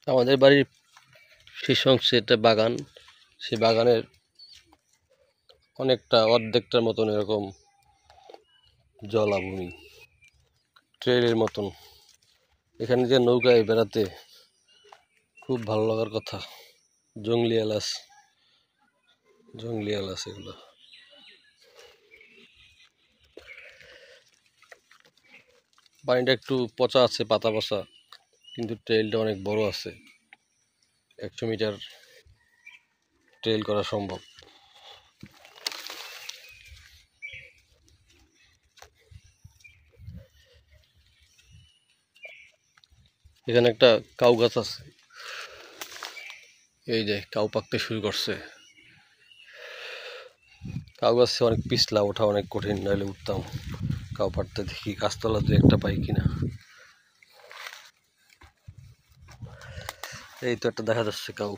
আমাদের বাড়ির শেষ অংশে একটা বাগান, সেই বাগানের অনেকটা অর্ধেকটার মতন এরকম জলাভূমি, ট্রেলের মতন। এখানে যে নৌকায় বেড়াতে খুব ভালো লাগার কথা। জংলি এলাচ এগুলো। পানিটা একটু পচা আছে, পাতা পচা, কিন্তু ট্রেলটা অনেক বড় আছে। 100 মিটার ট্রেল করা সম্ভব। এখানে একটা কাউ গাছ আছে, এই যে কাউ পাকতে শুরু করছে। কাউ গাছে অনেক পিছলা, ওঠা অনেক কঠিন, নাহলে উঠতাম। কাউ পাড়তে দেখি গাছতলা 2-1টা পাই কিনা। এই তো একটা দেখা যাচ্ছে কাউ।